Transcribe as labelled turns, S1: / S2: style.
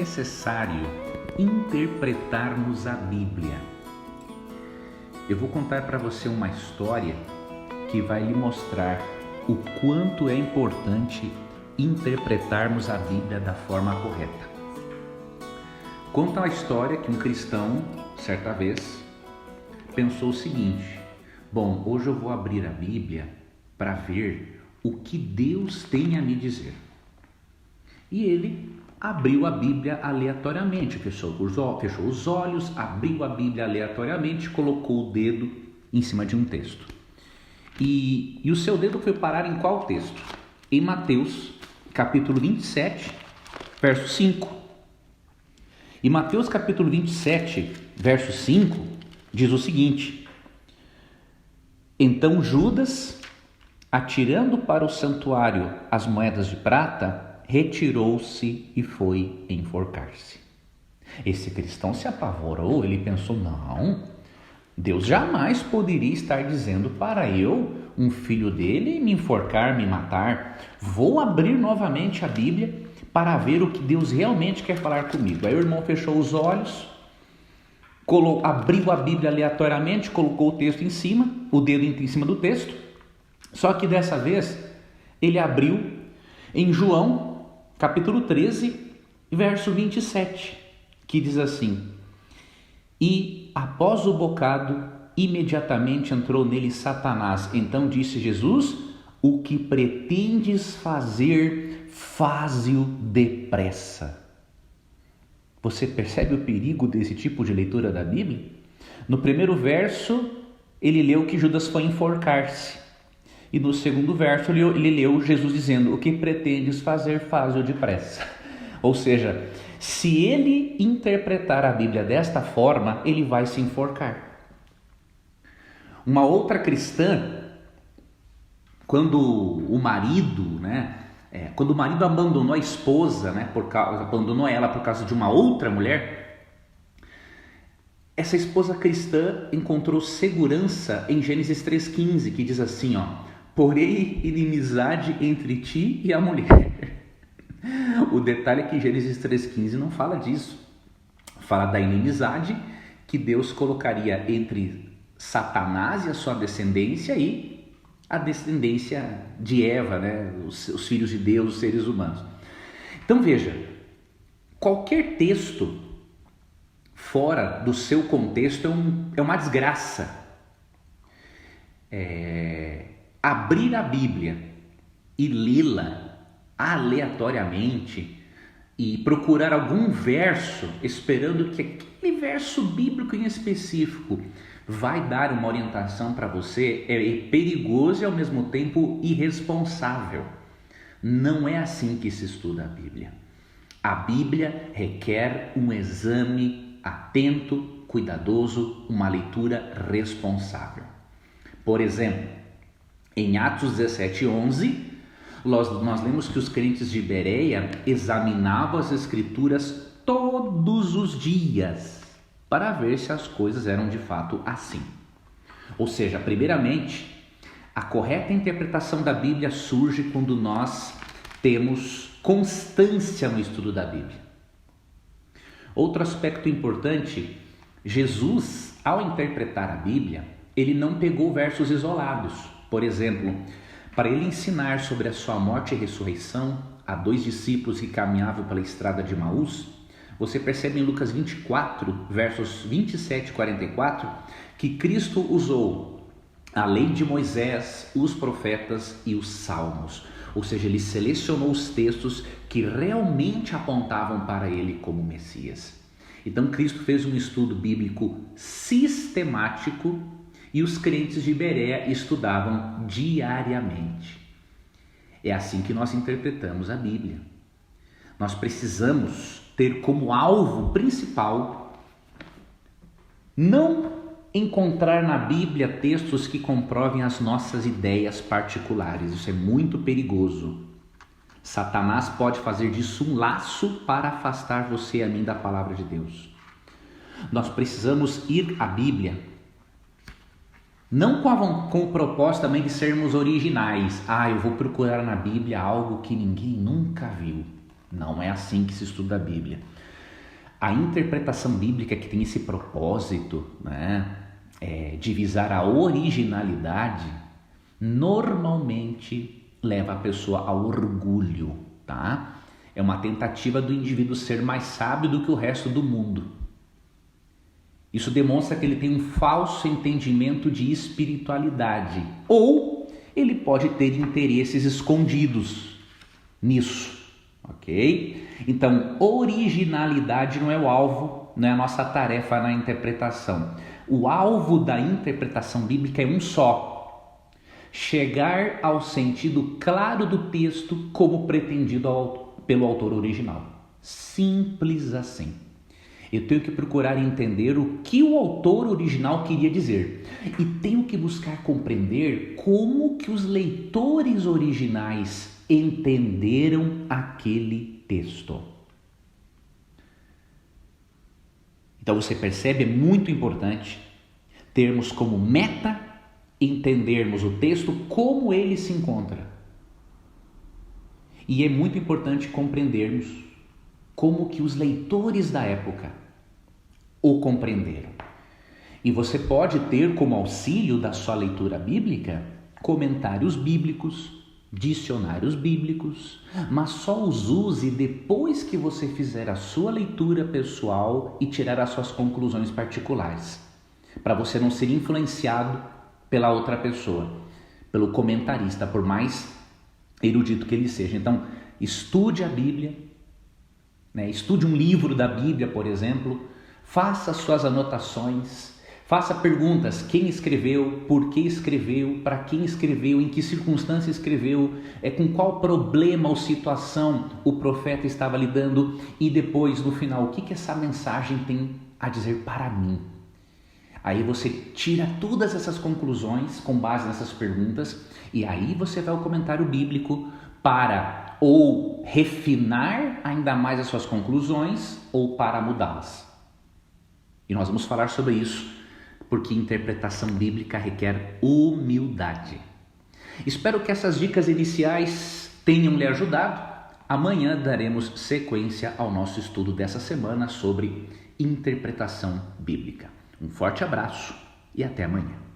S1: necessário interpretarmos a Bíblia? Eu vou contar para você uma história que vai lhe mostrar o quanto é importante interpretarmos a Bíblia da forma correta. Conta a história que um cristão, certa vez, pensou o seguinte: bom, hoje eu vou abrir a Bíblia para ver o que Deus tem a me dizer. E ele abriu a Bíblia aleatoriamente, fechou os olhos, abriu a Bíblia aleatoriamente, colocou o dedo em cima de um texto. E o seu dedo foi parar em qual texto? Em Mateus, capítulo 27, verso 5. E Mateus, capítulo 27, verso 5, diz o seguinte: então Judas, atirando para o santuário as moedas de prata, retirou-se e foi enforcar-se. Esse cristão se apavorou, ele pensou: não, Deus jamais poderia estar dizendo para eu, um filho dele, me enforcar, me matar. Vou abrir novamente a Bíblia para ver o que Deus realmente quer falar comigo. Aí o irmão fechou os olhos, abriu a Bíblia aleatoriamente, colocou o texto em cima, o dedo em cima do texto. Só que dessa vez ele abriu em João, capítulo 13, verso 27, que diz assim: e após o bocado, imediatamente entrou nele Satanás. Então disse Jesus: o que pretendes fazer, faze-o depressa. Você percebe o perigo desse tipo de leitura da Bíblia? No primeiro verso, ele leu que Judas foi enforcar-se. E no segundo verso ele leu Jesus dizendo: o que pretendes fazer, faz-o depressa. Ou seja, se ele interpretar a Bíblia desta forma, ele vai se enforcar. Uma outra cristã, quando o marido abandonou a esposa, abandonou ela por causa de uma outra mulher, essa esposa cristã encontrou segurança em Gênesis 3,15, que diz assim, porém inimizade entre ti e a mulher. O detalhe é que Gênesis 3,15 não fala disso. Fala da inimizade que Deus colocaria entre Satanás e a sua descendência e a descendência de Eva, os filhos de Deus, os seres humanos. Então veja, qualquer texto fora do seu contexto é uma desgraça. Abrir a Bíblia e lê-la aleatoriamente e procurar algum verso esperando que aquele verso bíblico em específico vai dar uma orientação para você é perigoso e ao mesmo tempo irresponsável. Não é assim que se estuda a Bíblia. A Bíblia requer um exame atento, cuidadoso, uma leitura responsável. Por exemplo, em Atos 17:11, nós lemos que os crentes de Bereia examinavam as Escrituras todos os dias para ver se as coisas eram de fato assim. Ou seja, primeiramente, a correta interpretação da Bíblia surge quando nós temos constância no estudo da Bíblia. Outro aspecto importante: Jesus, ao interpretar a Bíblia, ele não pegou versos isolados. Por exemplo, para ele ensinar sobre a sua morte e ressurreição a 2 discípulos que caminhavam pela estrada de Emaús, você percebe em Lucas 24, versos 27 e 44, que Cristo usou a lei de Moisés, os profetas e os salmos. Ou seja, ele selecionou os textos que realmente apontavam para ele como Messias. Então Cristo fez um estudo bíblico sistemático e os crentes de Bereia estudavam diariamente. É assim que nós interpretamos a Bíblia. Nós precisamos ter como alvo principal não encontrar na Bíblia textos que comprovem as nossas ideias particulares. Isso é muito perigoso. Satanás pode fazer disso um laço para afastar você e a mim da palavra de Deus. Nós precisamos ir à Bíblia não com o propósito também de sermos originais. Eu vou procurar na Bíblia algo que ninguém nunca viu. Não é assim que se estuda a Bíblia. A interpretação bíblica que tem esse propósito, né, de visar a originalidade, normalmente leva a pessoa ao orgulho, tá? É uma tentativa do indivíduo ser mais sábio do que o resto do mundo. Isso demonstra que ele tem um falso entendimento de espiritualidade, ou ele pode ter interesses escondidos nisso, ok? Então, originalidade não é o alvo, não é a nossa tarefa na interpretação. O alvo da interpretação bíblica é um só: chegar ao sentido claro do texto como pretendido pelo autor original. Simples assim. Eu tenho que procurar entender o que o autor original queria dizer e tenho que buscar compreender como que os leitores originais entenderam aquele texto. Então você percebe, é muito importante termos como meta entendermos o texto como ele se encontra. E é muito importante compreendermos como que os leitores da época o compreenderam. E você pode ter como auxílio da sua leitura bíblica comentários bíblicos, dicionários bíblicos, mas só os use depois que você fizer a sua leitura pessoal e tirar as suas conclusões particulares, para você não ser influenciado pela outra pessoa, pelo comentarista, por mais erudito que ele seja. Então, estude a Bíblia, né? Estude um livro da Bíblia, por exemplo, faça suas anotações, faça perguntas: quem escreveu, por que escreveu, para quem escreveu, em que circunstância escreveu, com qual problema ou situação o profeta estava lidando, e depois, no final, o que essa mensagem tem a dizer para mim. Aí você tira todas essas conclusões com base nessas perguntas e aí você vai ao comentário bíblico para ou refinar ainda mais as suas conclusões ou para mudá-las. E nós vamos falar sobre isso, porque interpretação bíblica requer humildade. Espero que essas dicas iniciais tenham lhe ajudado. Amanhã daremos sequência ao nosso estudo dessa semana sobre interpretação bíblica. Um forte abraço e até amanhã.